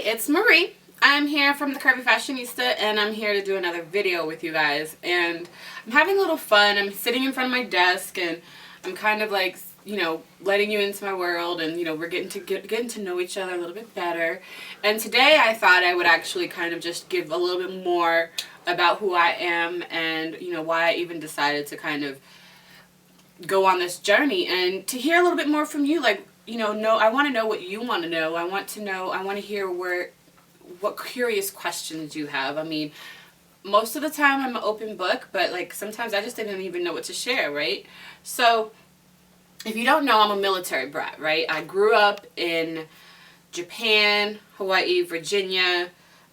it's Marie. I'm here from the Curvy Fashionista, and I'm here to do another video with you guys. And I'm having a little fun. I'm sitting in front of my desk, and I'm kind of like, letting you into my world, and we're getting to know each other a little bit better. And today I thought I would actually kind of just give a little bit more about who I am, and why I even decided to kind of go on this journey, and to hear a little bit more from you. Like, I want to know what you want to know. I want to hear what curious questions you have. I mean, most of the time I'm an open book, but like sometimes I just didn't even know what to share, right? So if you don't know, I'm a military brat, right? I grew up in Japan, Hawaii, Virginia,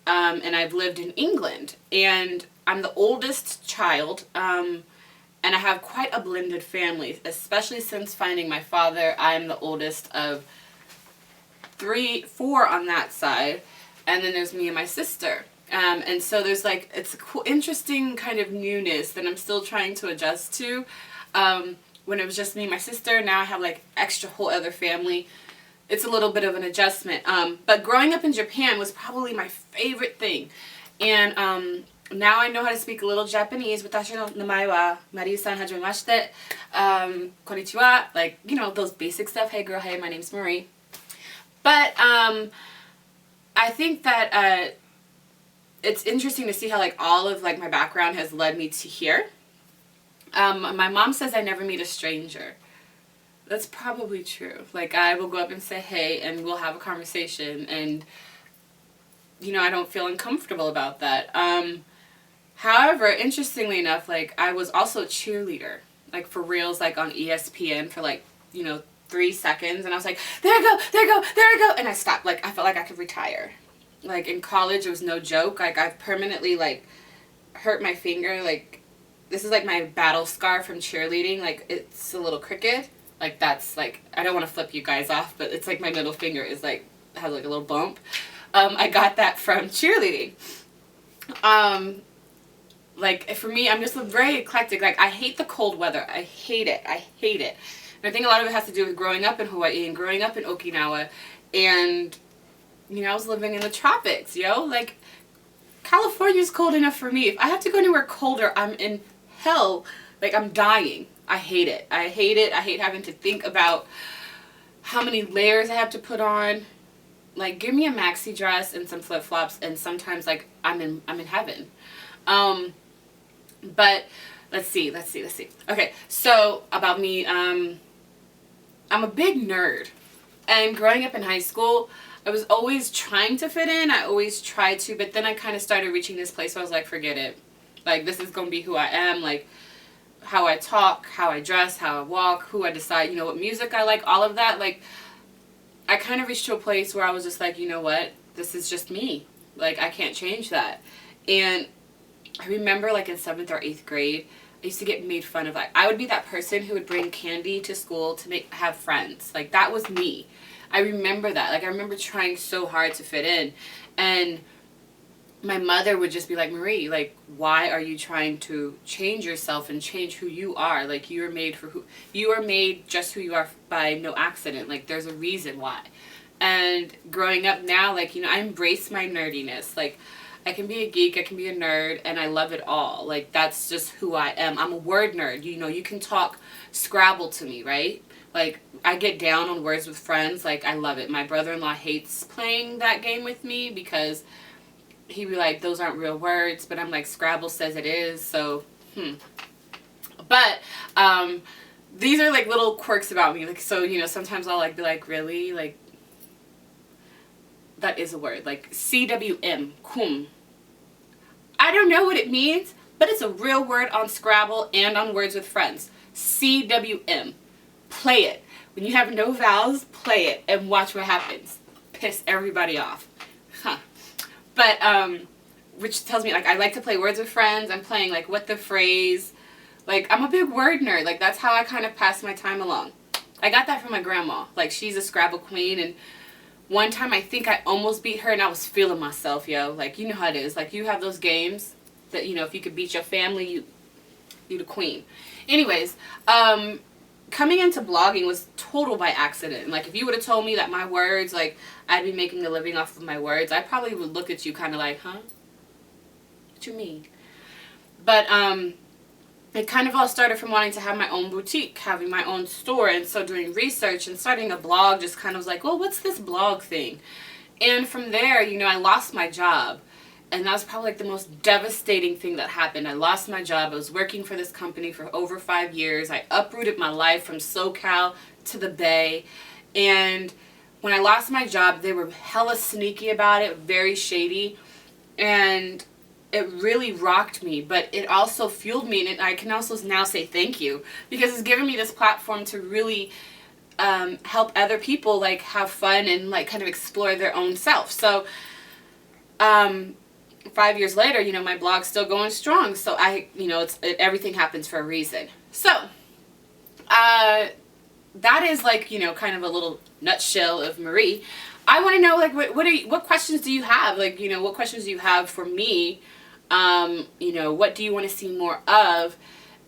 and I've lived in England. And I'm the oldest child, and I have quite a blended family, especially since finding my father. I'm the oldest of four on that side, and then there's me and my sister. And so there's like, it's a cool, interesting kind of newness that I'm still trying to adjust to. When it was just me and my sister, now I have like extra whole other family. It's a little bit of an adjustment. But growing up in Japan was probably my favorite thing. And now I know how to speak a little Japanese. Watashi no namae wa Marie-san hajimemashite. Konnichiwa. Like, those basic stuff. Hey girl, hey, my name's Marie. But I think that it's interesting to see how like all of like my background has led me to here. My mom says I never meet a stranger. That's probably true. Like, I will go up and say hey, and we'll have a conversation, and I don't feel uncomfortable about that. However, interestingly enough, like, I was also a cheerleader, like for reals, like on ESPN for like 3 seconds, and I was like, there I go, there I go, there I go, and I stopped. Like, I felt like I could retire. Like, in college, it was no joke. Like, I've permanently like hurt my finger. Like, this is like my battle scar from cheerleading. Like, it's a little crooked. Like, that's like, I don't want to flip you guys off, but it's like my middle finger is like, has like a little bump. I got that from cheerleading. Like, for me, I'm just very eclectic. Like, I hate the cold weather. I hate it. I hate it. And I think a lot of it has to do with growing up in Hawaii and growing up in Okinawa. And, I was living in the tropics, Like, California's cold enough for me. If I have to go anywhere colder, I'm in hell. Like, I'm dying. I hate it. I hate it. I hate having to think about how many layers I have to put on. Like, give me a maxi dress and some flip-flops, and sometimes, like, I'm in heaven. But let's see. Okay, so about me, I'm a big nerd. And growing up in high school, I was always trying to fit in. I always tried to, but then I kind of started reaching this place where I was like, forget it. Like, this is going to be who I am. Like, how I talk, how I dress, how I walk, who I decide, what music I like, all of that. Like, I kind of reached to a place where I was just like, you know what? This is just me. Like, I can't change that. And I remember, like, in 7th or 8th grade, I used to get made fun of. Like, I would be that person who would bring candy to school to have friends. Like, that was me. I remember that. Like, I remember trying so hard to fit in. And my mother would just be like, Marie, like, why are you trying to change yourself and change who you are? Like, you are made just who you are by no accident. Like, there's a reason why. And growing up now, like, I embrace my nerdiness. Like, I can be a geek, I can be a nerd, and I love it all. Like, that's just who I am. I'm a word nerd. You can talk Scrabble to me, right? Like, I get down on Words with Friends. Like, I love it. My brother-in-law hates playing that game with me because he'd be like, those aren't real words. But I'm like, Scrabble says it is, so, But, these are, like, little quirks about me. Like, so, sometimes I'll, like, be like, really? Like, that is a word. Like, CWM, cum. I don't know what it means, but it's a real word on Scrabble and on Words with Friends. CWM. Play it. When you have no vowels, play it and watch what happens. Piss everybody off. Huh. But, which tells me, like, I like to play Words with Friends. I'm playing, like, What the Phrase. Like, I'm a big word nerd. Like, that's how I kind of pass my time along. I got that from my grandma. Like, she's a Scrabble queen, and one time I think I almost beat her, and I was feeling myself, yo. Like, you know how it is. Like, you have those games that, if you could beat your family, you the queen. Anyways, coming into blogging was total by accident. Like, if you would have told me that my words, like, I'd be making a living off of my words, I probably would look at you kind of like, huh? What you mean? But it kind of all started from wanting to have my own boutique, having my own store, and so doing research and starting a blog just kind of was like, well, what's this blog thing? And from there, you know, I lost my job. And that was probably like the most devastating thing that happened. I lost my job. I was working for this company for over 5 years. I uprooted my life from SoCal to the Bay. And when I lost my job, they were hella sneaky about it, very shady. And it really rocked me, but it also fueled me. And I can also now say thank you, because it's given me this platform to really help other people like have fun and like kind of explore their own self. So 5 years later, you know, my blog's still going strong. So you know, everything happens for a reason. So that is like, you know, kind of a little nutshell of Marie. I want to know, like, what questions do you have? Like, you know, what questions do you have for me? You know, what do you want to see more of?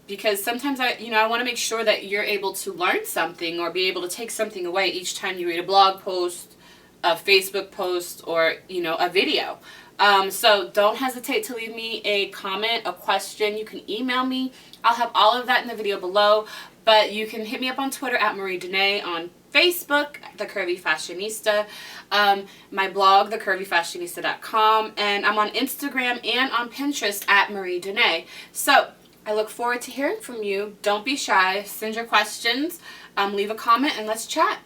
Because sometimes I want to make sure that you're able to learn something or be able to take something away each time you read a blog post, a Facebook post, or, you know, a video. So don't hesitate to leave me a comment, a question. You can email me. I'll have all of that in the video below. But you can hit me up on Twitter at Marie Denee, on Facebook, The Curvy Fashionista, my blog, thecurvyfashionista.com, and I'm on Instagram and on Pinterest at Marie Denee. So I look forward to hearing from you. Don't be shy. Send your questions. Leave a comment and let's chat.